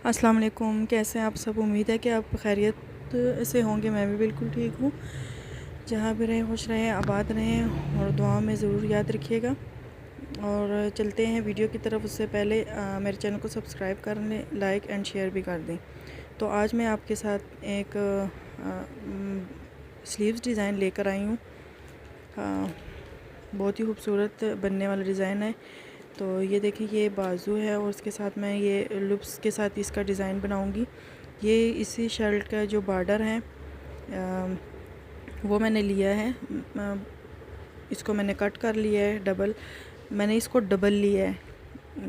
अस्सलाम वालेकुम। कैसे हैं आप सब? उम्मीद है कि आप खैरियत से होंगे। मैं भी बिल्कुल ठीक हूँ। जहाँ भी रहें खुश रहें, आबाद रहें और दुआ में ज़रूर याद रखिएगा। और चलते हैं वीडियो की तरफ। उससे पहले मेरे चैनल को सब्सक्राइब कर लें, लाइक एंड शेयर भी कर दें। तो आज मैं आपके साथ एक स्लीव्स डिज़ाइन लेकर आई हूँ। बहुत ही खूबसूरत बनने वाला डिज़ाइन है। तो ये देखिए, ये बाजू है और उसके साथ मैं ये लुप्स के साथ इसका डिज़ाइन बनाऊंगी। ये इसी शर्ट का जो बॉर्डर है वो मैंने लिया है। इसको मैंने कट कर लिया है डबल। मैंने इसको डबल लिया है,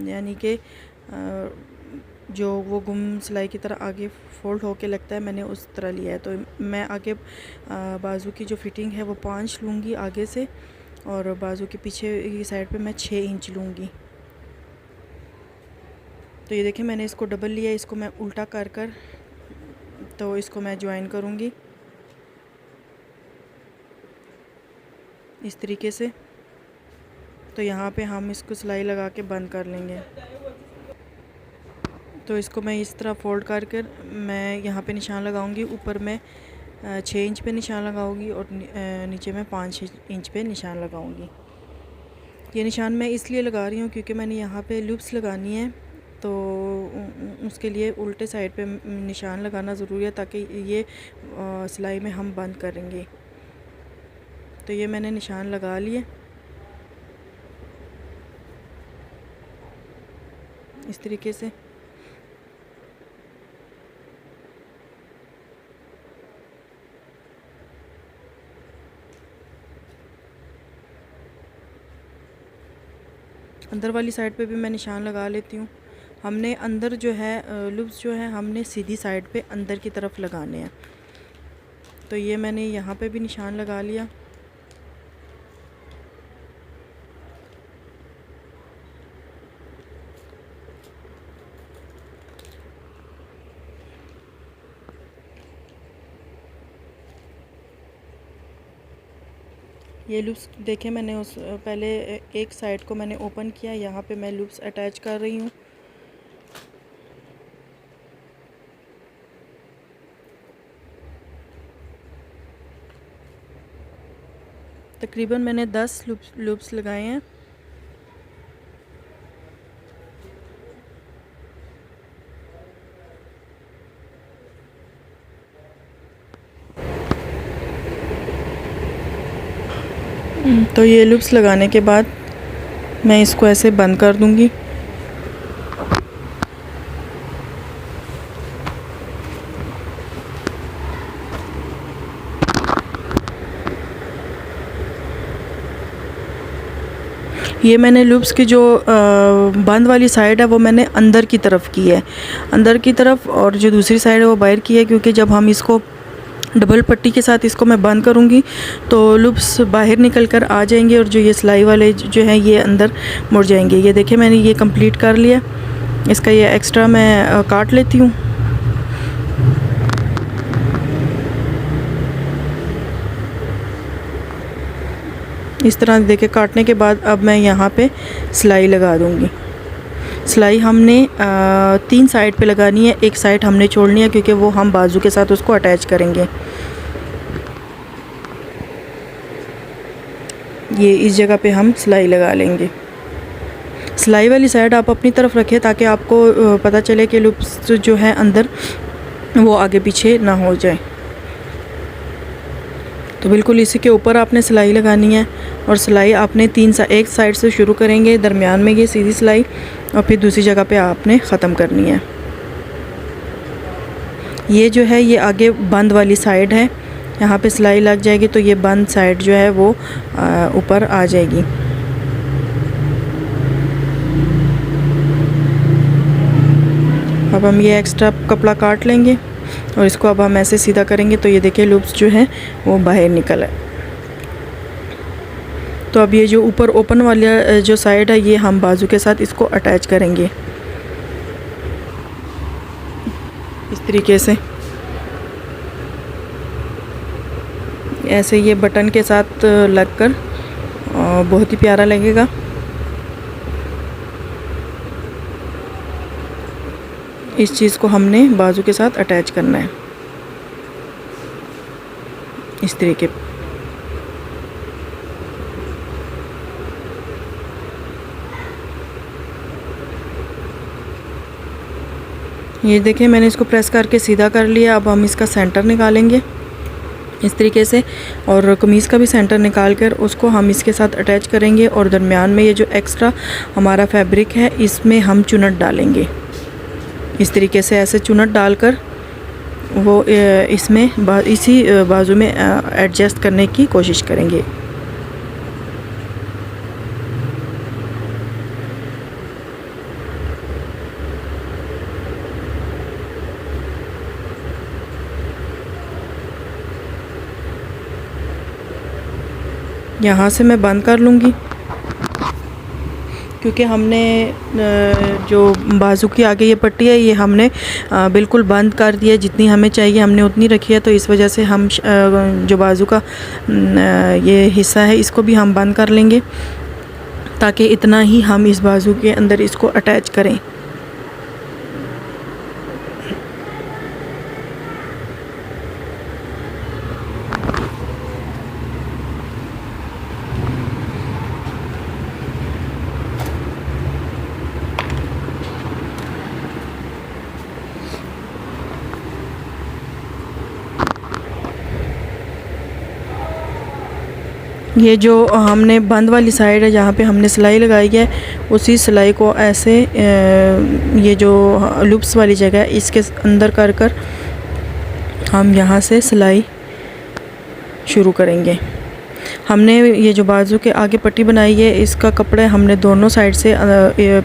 यानी कि जो वो गुम सिलाई की तरह आगे फोल्ड होके लगता है, मैंने उस तरह लिया है। तो मैं आगे बाजू की जो फिटिंग है वो 5 लूँगी आगे से, और बाजू के पीछे की साइड पे मैं 6 इंच लूँगी। तो ये देखिए, मैंने इसको डबल लिया। इसको मैं उल्टा कर तो इसको मैं ज्वाइन करूँगी इस तरीके से। तो यहाँ पे हम इसको सिलाई लगा के बंद कर लेंगे। तो इसको मैं इस तरह फोल्ड कर मैं यहाँ पे निशान लगाऊंगी। ऊपर मैं 6 इंच पे निशान लगाऊंगी और नीचे मैं 5 इंच पे निशान लगाऊंगी। ये निशान मैं इसलिए लगा रही हूँ क्योंकि मैंने यहाँ पे लूप्स लगानी है, तो उसके लिए उल्टे साइड पे निशान लगाना ज़रूरी है, ताकि ये सिलाई में हम बंद करेंगे। तो ये मैंने निशान लगा लिए इस तरीके से। अंदर वाली साइड पे भी मैं निशान लगा लेती हूँ। हमने अंदर जो है लूप्स जो है हमने सीधी साइड पे अंदर की तरफ लगाने हैं। तो ये मैंने यहाँ पे भी निशान लगा लिया। ये लूप्स देखें, मैंने उस पहले एक साइड को मैंने ओपन किया। यहाँ पे मैं लूप्स अटैच कर रही हूँ। तकरीबन मैंने 10 लूप्स लगाए हैं। तो ये लूप्स लगाने के बाद मैं इसको ऐसे बंद कर दूंगी। ये मैंने लूप्स की जो बंद वाली साइड है वो मैंने अंदर की तरफ की है, अंदर की तरफ, और जो दूसरी साइड है वो बाहर की है, क्योंकि जब हम इसको डबल पट्टी के साथ इसको मैं बंद करूँगी तो लूप्स बाहर निकल कर आ जाएंगे और जो ये सिलाई वाले जो हैं ये अंदर मुड़ जाएंगे। ये देखिए, मैंने ये कंप्लीट कर लिया। इसका ये एक्स्ट्रा मैं काट लेती हूँ। इस तरह देखिए, काटने के बाद अब मैं यहाँ पे सिलाई लगा दूँगी। सिलाई हमने 3 साइड पे लगानी है। एक साइड हमने छोड़नी है क्योंकि वो हम बाजू के साथ उसको अटैच करेंगे। ये इस जगह पे हम सिलाई लगा लेंगे। सिलाई वाली साइड आप अपनी तरफ रखें ताकि आपको पता चले कि लूप्स जो है अंदर वो आगे पीछे ना हो जाए। तो बिल्कुल इसी के ऊपर आपने सिलाई लगानी है, और सिलाई आपने एक साइड से शुरू करेंगे, दरमियान में ये सीधी सिलाई, और फिर दूसरी जगह पे आपने ख़त्म करनी है। ये जो है ये आगे बंद वाली साइड है, यहाँ पे सिलाई लग जाएगी तो ये बंद साइड जो है वो ऊपर आ जाएगी। अब हम ये एक्स्ट्रा कपड़ा काट लेंगे और इसको अब हम ऐसे सीधा करेंगे। तो ये देखिए, लूप्स जो है वो बाहर निकल है। तो अब ये जो ऊपर ओपन वाला जो साइड है ये हम बाजू के साथ इसको अटैच करेंगे इस तरीके से। ऐसे ये बटन के साथ लगकर बहुत ही प्यारा लगेगा। इस चीज़ को हमने बाजू के साथ अटैच करना है इस तरीके। ये देखें मैंने इसको प्रेस करके सीधा कर लिया। अब हम इसका सेंटर निकालेंगे इस तरीके से, और कमीज़ का भी सेंटर निकाल कर उसको हम इसके साथ अटैच करेंगे। और दरमियान में ये जो एक्स्ट्रा हमारा फैब्रिक है इसमें हम चुनट डालेंगे इस तरीके से। ऐसे चुनट डालकर वो इसमें इसी बाजू में एडजस्ट करने की कोशिश करेंगे। यहाँ से मैं बंद कर लूँगी क्योंकि हमने जो बाजू की आगे ये पट्टी है ये हमने बिल्कुल बंद कर दिया। जितनी हमें चाहिए हमने उतनी रखी है, तो इस वजह से हम जो बाजू का ये हिस्सा है इसको भी हम बंद कर लेंगे ताकि इतना ही हम इस बाजू के अंदर इसको अटैच करें। ये जो हमने बंद वाली साइड है जहाँ पे हमने सिलाई लगाई है उसी सिलाई को ऐसे ये जो लूप्स वाली जगह है इसके अंदर कर कर हम यहाँ से सिलाई शुरू करेंगे। हमने ये जो बाजू के आगे पट्टी बनाई है इसका कपड़ा हमने दोनों साइड से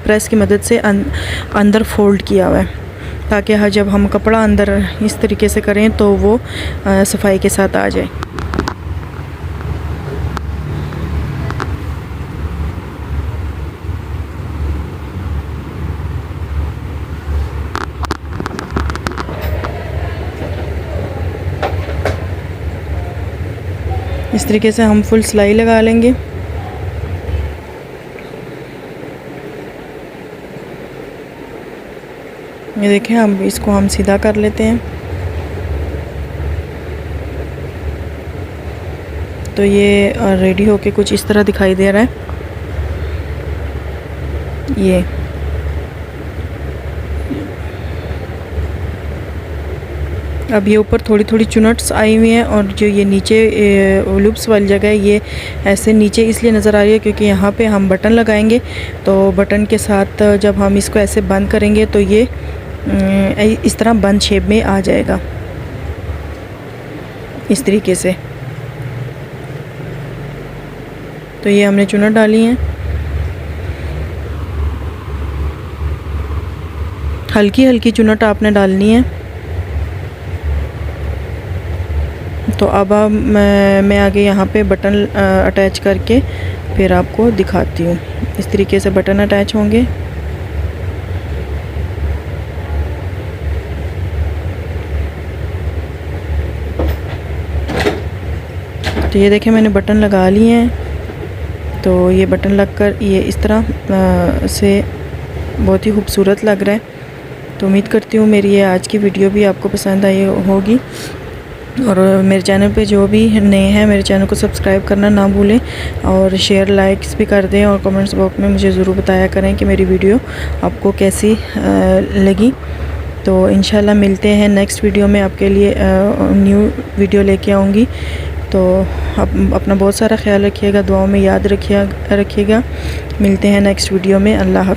प्रेस की मदद से अंदर फोल्ड किया हुआ है ताकि जब हम कपड़ा अंदर इस तरीके से करें तो वो सफाई के साथ आ जाए। इस तरीके से हम फुल सिलाई लगा लेंगे। ये देखें अब इसको हम सीधा कर लेते हैं। तो ये रेडी होके कुछ इस तरह दिखाई दे रहा है। ये अब ये ऊपर थोड़ी थोड़ी चुनट्स आई हुई हैं और जो ये नीचे लूप्स वाली जगह है ये ऐसे नीचे इसलिए नज़र आ रही है क्योंकि यहाँ पे हम बटन लगाएंगे। तो बटन के साथ जब हम इसको ऐसे बंद करेंगे तो ये इस तरह बंद शेप में आ जाएगा इस तरीके से। तो ये हमने चुनट डाली हैं, हल्की हल्की चुनट आपने डालनी है। तो अब मैं आगे यहाँ पे बटन अटैच करके फिर आपको दिखाती हूँ। इस तरीके से बटन अटैच होंगे। तो ये देखें मैंने बटन लगा लिए हैं। तो ये बटन लगकर ये इस तरह से बहुत ही खूबसूरत लग रहा है। तो उम्मीद करती हूँ मेरी ये आज की वीडियो भी आपको पसंद आई होगी। और मेरे चैनल पे जो भी नए हैं मेरे चैनल को सब्सक्राइब करना ना भूलें और शेयर लाइक्स भी कर दें और कमेंट्स बॉक्स में मुझे ज़रूर बताया करें कि मेरी वीडियो आपको कैसी लगी। तो इंशाल्लाह मिलते हैं नेक्स्ट वीडियो में, आपके लिए न्यू वीडियो लेके आऊँगी। तो अपना बहुत सारा ख्याल रखिएगा, दुआओं में याद रखिएगा। मिलते हैं नेक्स्ट वीडियो में। अल्लाह हाफ़िज़।